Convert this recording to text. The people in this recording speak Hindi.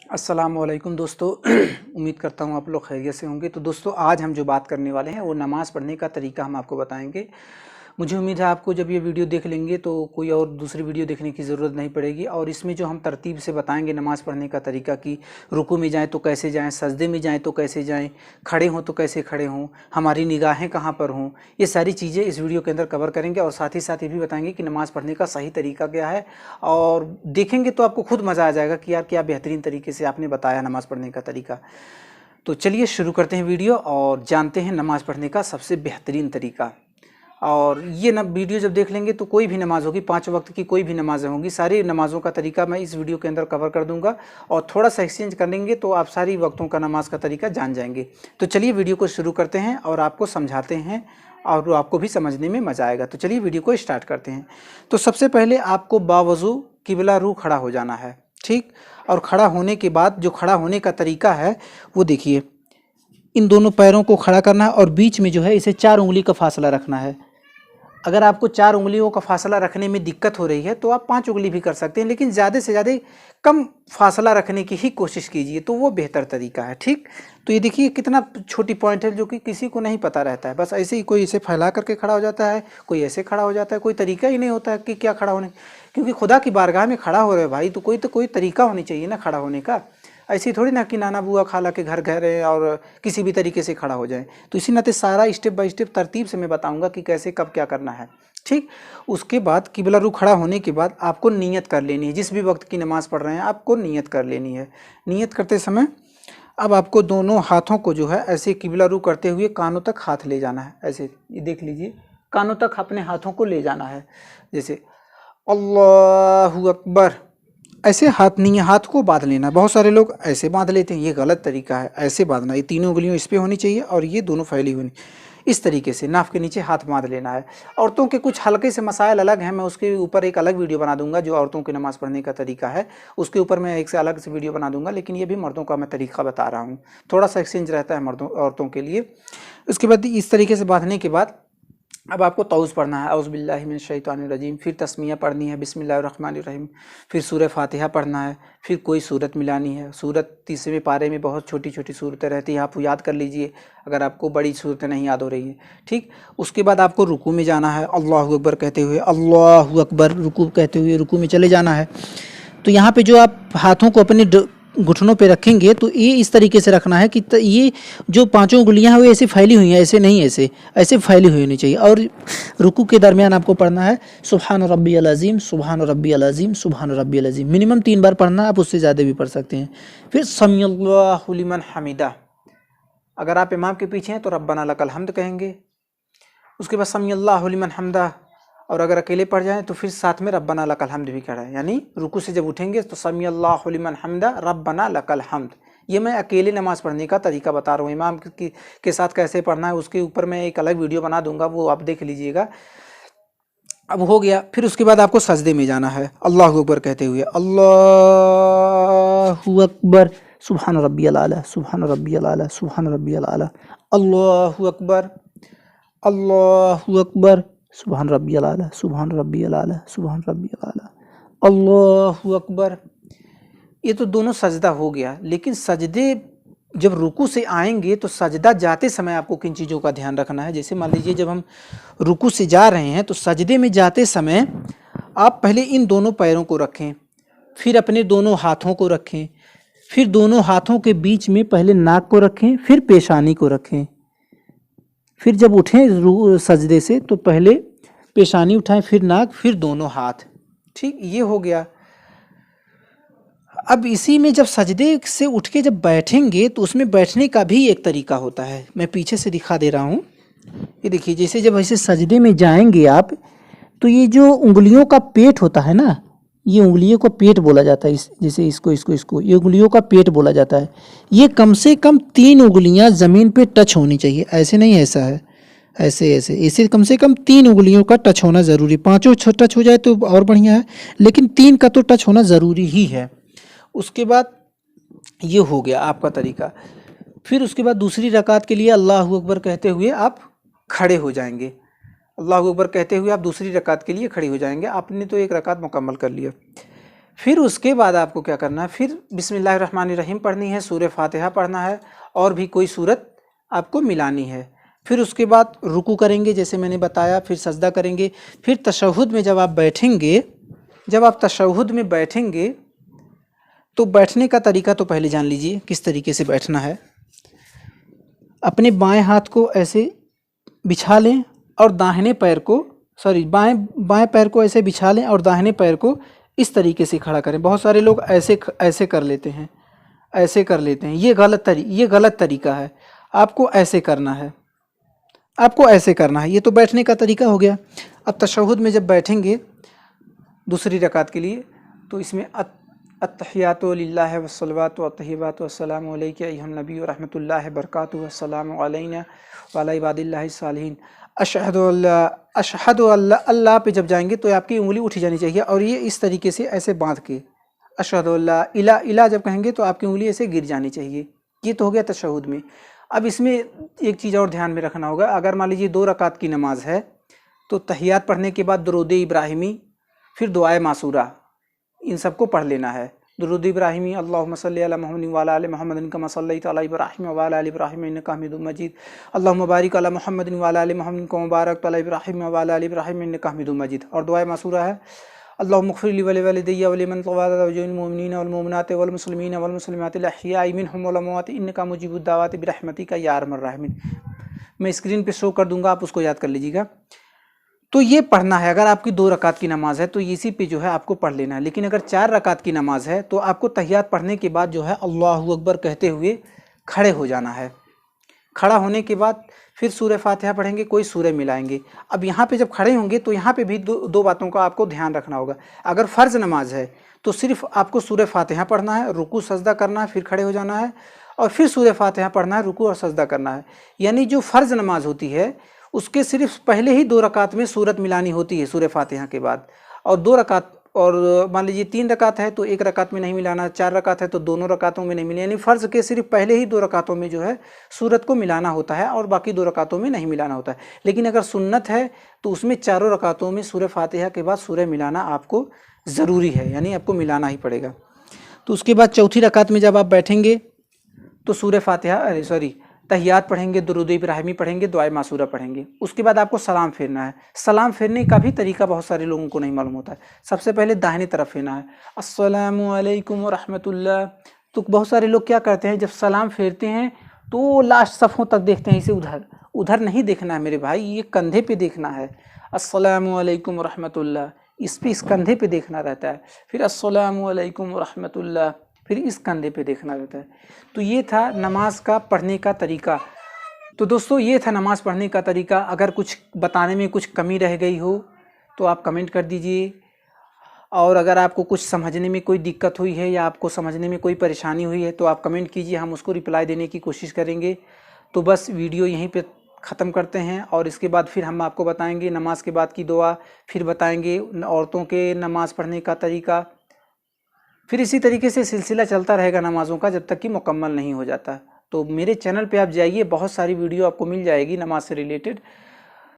अस्सलामुअलैकुम दोस्तों। उम्मीद करता हूँ आप लोग खैरियत से होंगे। तो दोस्तों आज हम जो बात करने वाले हैं वो नमाज़ पढ़ने का तरीका हम आपको बताएंगे। मुझे उम्मीद है आपको जब ये वीडियो देख लेंगे तो कोई और दूसरी वीडियो देखने की ज़रूरत नहीं पड़ेगी। और इसमें जो हम तरतीब से बताएंगे नमाज़ पढ़ने का तरीका कि रुकू में जाएँ तो कैसे जाएँ, सजदे में जाएँ तो कैसे जाएँ, खड़े हों तो कैसे खड़े हों, हमारी निगाहें कहाँ पर हों, ये सारी चीज़ें इस वीडियो के अंदर कवर करेंगे। और साथ ही साथ ये भी बताएंगे कि नमाज़ पढ़ने का सही तरीका क्या है। और देखेंगे तो आपको खुद मज़ा आ जाएगा कि यार क्या बेहतरीन तरीके से आपने बताया नमाज़ पढ़ने का तरीका। तो चलिए शुरू करते हैं वीडियो और जानते हैं नमाज़ पढ़ने का सबसे बेहतरीन तरीका। और ये न वीडियो जब देख लेंगे तो कोई भी नमाज़ होगी, 5 वक्त की कोई भी नमाज़ें होंगी, सारी नमाज़ों का तरीका मैं इस वीडियो के अंदर कवर कर दूंगा। और थोड़ा सा एक्सचेंज कर लेंगे तो आप सारी वक्तों का नमाज का तरीका जान जाएंगे। तो चलिए वीडियो को शुरू करते हैं और आपको समझाते हैं और आपको भी समझने में मज़ा आएगा। तो चलिए वीडियो को स्टार्ट करते हैं। तो सबसे पहले आपको बावज़ू किबला रू खड़ा हो जाना है, ठीक। और खड़ा होने के बाद जो खड़ा होने का तरीका है वो देखिए, इन दोनों पैरों को खड़ा करना है और बीच में जो है इसे 4 उंगली का फासला रखना है। अगर आपको 4 उंगलियों का फासला रखने में दिक्कत हो रही है तो आप 5 उंगली भी कर सकते हैं, लेकिन ज़्यादा से ज़्यादा कम फासला रखने की ही कोशिश कीजिए, तो वो बेहतर तरीका है, ठीक। तो ये देखिए कितना छोटी पॉइंट है जो कि किसी को नहीं पता रहता है। बस ऐसे ही कोई इसे फैला करके खड़ा हो जाता है, कोई ऐसे खड़ा हो जाता है, कोई तरीका ही नहीं होता है कि क्या खड़ा होने। क्योंकि खुदा की बारगाह में खड़ा हो रहे भाई, तो कोई तरीका होनी चाहिए ना खड़ा होने का। ऐसी थोड़ी ना कि नाना बुआ खाला के घर गए और किसी भी तरीके से खड़ा हो जाए। तो इसी नाते सारा स्टेप बाय स्टेप तरतीब से मैं बताऊंगा कि कैसे कब क्या करना है, ठीक। उसके बाद किबला रू खड़ा होने के बाद आपको नियत कर लेनी है। जिस भी वक्त की नमाज़ पढ़ रहे हैं आपको नियत कर लेनी है। नियत करते समय अब आपको दोनों हाथों को जो है ऐसे किबला रू करते हुए कानों तक हाथ ले जाना है। ऐसे ये देख लीजिए, कानों तक अपने हाथों को ले जाना है। जैसे अल्लाहु अकबर, ऐसे हाथ नहीं है, हाथ को बांध लेना। बहुत सारे लोग ऐसे बांध लेते हैं, ये गलत तरीका है। ऐसे बांधना, ये तीनों उंगलियों इस पे होनी चाहिए और ये दोनों फैली हुई। इस तरीके से नाफ के नीचे हाथ बांध लेना है। औरतों के कुछ हल्के से मसाइल अलग हैं, मैं उसके ऊपर एक अलग वीडियो बना दूंगा। जो औरतों की नमाज़ पढ़ने का तरीका है उसके ऊपर मैं एक से अलग से वीडियो बना दूंगा, लेकिन ये भी मर्दों का मैं तरीका बता रहा हूँ। थोड़ा सा एक्सचेंज रहता है मर्दों औरतों के लिए। उसके बाद इस तरीके से बांधने के बाद अब आपको तौज़ पढ़ना है, औज़ु बिल्लाहि मिनश शैतानिर रजीम, फिर तस्मिया पढ़नी है बिस्मिल्लाहिर रहमानिर रहीम, फिर सूरह फातिहा पढ़ना है, फिर कोई सूरत मिलानी है। सूरत 30वें पारे में बहुत छोटी छोटी सूरतें रहती हैं, आप याद कर लीजिए अगर आपको बड़ी सूरतें नहीं याद हो रही हैं, ठीक। उसके बाद आपको रुकू में जाना है, अल्लाहु अकबर कहते हुए, अल्लाहु अकबर रुकू कहते हुए रुकू में चले जाना है। तो यहाँ पे जो आप हाथों को अपने घुटनों पे रखेंगे तो ये इस तरीके से रखना है कि ये जो 5 उंगलियां हैं वो ऐसे फैली हुई हैं, ऐसे नहीं, ऐसे ऐसे फैली हुई होनी चाहिए। और रुकू के दरमियान आपको पढ़ना है सुबहान रब्बियल अज़ीम, सुबहान रब्बियल अज़ीम, सुबहान रब्बियल अज़ीम, मिनिमम 3 बार पढ़ना, आप उससे ज़्यादा भी पढ़ सकते हैं। फिर समीअल्लाहु लिमन हमीदा, अगर आप इमाम के पीछे हैं तो रब्बना लकल हम्द कहेंगे। उसके बाद समीअल्लाहु लिमन हम्दा, और अगर अकेले पढ़ जाएं तो फिर साथ में रब्बना लकल हम्द भी करें। यानी रुकू से जब उठेंगे तो समीअल्लाहु लिमन हम्दा रब्बना लकल हम्द। ये मैं अकेले नमाज़ पढ़ने का तरीका बता रहा हूँ। इमाम के साथ कैसे पढ़ना है उसके ऊपर मैं एक अलग वीडियो बना दूंगा, वो आप देख लीजिएगा। अब हो गया। फिर उसके बाद आपको सजदे में जाना है अल्लाहु अकबर कहते हुए, अल्लाहु अकबर, सुबहान रब्बियल आला, सुबहान रब्बियल आला, सुबहान रब्बियल आला, अल्लाहु अकबर, अल्लाहु अकबर, सुबहान रब्बियल आला, सुबहान रब्बियल आला, सुबहान रब्बियल आला, अल्लाहु अकबर। ये तो दोनों सजदा हो गया। लेकिन सजदे जब रुकू से आएंगे तो सजदा जाते समय आपको किन चीज़ों का ध्यान रखना है। जैसे मान लीजिए जब हम रुकू से जा रहे हैं तो सजदे में जाते समय आप पहले इन दोनों पैरों को रखें, फिर अपने दोनों हाथों को रखें, फिर दोनों हाथों के बीच में पहले नाक को रखें, फिर पेशानी को रखें। फिर जब उठें सजदे से तो पहले पेशानी उठाएं, फिर नाक, फिर दोनों हाथ, ठीक। ये हो गया। अब इसी में जब सजदे से उठ के जब बैठेंगे तो उसमें बैठने का भी एक तरीका होता है, मैं पीछे से दिखा दे रहा हूँ। ये देखिए, जैसे जब ऐसे सजदे में जाएंगे आप तो ये जो उंगलियों का पेट होता है ना, ये उंगलियों को पेट बोला जाता है। जैसे इसको ये उंगलियों का पेट बोला जाता है। ये कम से कम 3 उंगलियां ज़मीन पे टच होनी चाहिए। ऐसे नहीं, ऐसा है, ऐसे ऐसे ऐसे कम से कम 3 उंगलियों का टच होना ज़रूरी। 5 टच हो जाए तो और बढ़िया है, लेकिन 3 का तो टच होना ज़रूरी ही है। उसके बाद ये हो गया आपका तरीका। फिर उसके बाद दूसरी रकात के लिए अल्लाहु अकबर कहते हुए आप खड़े हो जाएंगे। अल्लाहु अकबर कहते हुए आप दूसरी रकात के लिए खड़े हो जाएंगे। आपने तो एक रकात मुकम्मल कर लिया। फिर उसके बाद आपको क्या करना है, फिर बिस्मिल्लाहिर्रहमानिर्रहीम पढ़नी है, सूरह फातिहा पढ़ना है और भी कोई सूरत आपको मिलानी है। फिर उसके बाद रुकू करेंगे जैसे मैंने बताया, फिर सजदा करेंगे। फिर तशहुद में जब आप बैठेंगे, जब आप तशहुद में बैठेंगे तो बैठने का तरीका तो पहले जान लीजिए किस तरीके से बैठना है। अपने बाएं हाथ को ऐसे बिछा लें और दाहिने पैर को बाएं पैर को ऐसे बिछा लें और दाहिने पैर को इस तरीके से खड़ा करें। बहुत सारे लोग ऐसे कर लेते हैं, ऐसे कर लेते हैं, ये गलत तरीका है। आपको ऐसे करना है, आपको ऐसे करना है। ये तो बैठने का तरीका हो गया। अब तशहुद में जब बैठेंगे दूसरी रकात के लिए तो इसमें अत्तहियातु लिल्लाहि वस्सलावातु वत्तय्यिबातु वस्सलामु अलैका अय्युहन नबी व रहमतुल्लाहि बरकातुहू वस्सलामु अलैना व अला इबादिल्लाहि सालिहीन। अशहदु अल्लाह पे जब जाएंगे तो आपकी उंगली उठी जानी चाहिए और ये इस तरीके से ऐसे बांध के अशहदु अल्ला इला जब कहेंगे तो आपकी उंगली ऐसे गिर जानी चाहिए। ये तो हो गया तशहुद में। अब इसमें एक चीज़ और ध्यान में रखना होगा। अगर मान लीजिए 2 रकात की नमाज है तो तहियात पढ़ने के बाद दुरूद इब्राहिमी, फिर दुआए मासूरा, इन सबको पढ़ लेना है। दुरूद इब्राहिमी अल्लाहुम्मा सल्ली अला मुहम्मदिन व अला आलि मुहम्मदिन कमा सल्लैता अला इब्राहिम व अला आलि इब्राहिम इन्नका हमीदुम मजीद। अल्लाहुम्मा बारिक अला मुहम्मदिन व अला आलि मुहम्मदिन कमा बारकता अला इब्राहिम व अला आलि इब्राहिम इन्नका हमीदुम मजीद। और दुआए मासूरा है अल्लाहुम्मा इग़फिर ली व लिवालिदैया व लिमन तवल्ला वजूल मुमिनीना वल मुमिनात वल मुस्लिमीना वल मुस्लिमात अल अहयाई मिनहुम वल अमवात इन्नका मुजीबुद दावाति बिरहमतिका या अरहमर राहिमीन। मैं स्क्रीन पे शो कर दूंगा, आप उसको याद कर लीजिएगा। तो ये पढ़ना है। अगर आपकी 2 रकात की नमाज है तो इसी पे जो है आपको पढ़ लेना है। लेकिन अगर 4 रकात की नमाज है तो आपको तहियात पढ़ने के बाद जो है अल्लाहु अकबर कहते हुए खड़े हो जाना है। खड़ा होने के बाद फिर सूरह फातिहा पढ़ेंगे, कोई सूरह मिलाएंगे। अब यहाँ पे जब खड़े होंगे तो यहाँ पे भी दो बातों का आपको ध्यान रखना होगा। अगर फ़र्ज़ नमाज है तो सिर्फ आपको सूरह फातिहा पढ़ना है, रुकू सजदा करना है, फिर खड़े हो जाना है और फिर सूरह फातिहा पढ़ना है, रुकू और सजदा करना है। यानी जो फ़र्ज़ नमाज होती है उसके सिर्फ पहले ही 2 रकात में सूरत मिलानी होती है सूरह फातिहा के बाद। और 2 रकात, और मान लीजिए 3 रकात है तो 1 रकात में नहीं मिलाना, 4 रकात है तो दोनों रकातों में नहीं मिलाना। यानी फ़र्ज़ के सिर्फ पहले ही 2 रकातों में जो है सूरत को मिलाना होता है और बाकी 2 रकातों में नहीं मिलाना होता है। लेकिन अगर सुन्नत है तो उसमें चारों रकातों में सूरह फातिहा के बाद सूरह मिलाना आपको ज़रूरी है, यानी आपको मिलाना ही पड़ेगा। तो उसके बाद चौथी रकात में जब आप बैठेंगे तो सूरह फातिहा तहियात पढ़ेंगे, दुरूद इब्राहिमी पढ़ेंगे, दुआए मासूरा पढ़ेंगे। उसके बाद आपको सलाम फेरना है। सलाम फेरने का भी तरीका बहुत सारे लोगों को नहीं मालूम होता है। सबसे पहले दाहिनी तरफ फेरना है, अस्सलामु अलैकुम व रहमतुल्लाह। तो बहुत सारे लोग क्या करते हैं, जब सलाम फेरते हैं तो लास्ट सफ़ों तक देखते हैं, इसे उधर नहीं देखना है मेरे भाई, ये कंधे पे देखना है। अस्सलामु अलैकुम व रहमतुल्लाह, इस कंधे पे देखना रहता है। फिर अस्सलामु अलैकुम व रहमतुल्लाह, फिर इस कंधे पे देखना रहता है। तो ये था नमाज का पढ़ने का तरीका। तो दोस्तों ये था नमाज पढ़ने का तरीका। अगर कुछ बताने में कुछ कमी रह गई हो तो आप कमेंट कर दीजिए, और अगर आपको कुछ समझने में कोई दिक्कत हुई है या आपको समझने में कोई परेशानी हुई है तो आप कमेंट कीजिए, हम उसको रिप्लाई देने की कोशिश करेंगे। तो बस वीडियो यहीं पे ख़त्म करते हैं और इसके बाद फिर हम आपको बताएंगे नमाज के बाद की दुआ, फिर बताएंगे औरतों के नमाज़ पढ़ने का तरीका। फिर इसी तरीके से सिलसिला चलता रहेगा नमाज़ों का जब तक कि मुकम्मल नहीं हो जाता। तो मेरे चैनल पे आप जाइए, बहुत सारी वीडियो आपको मिल जाएगी नमाज से रिलेटेड।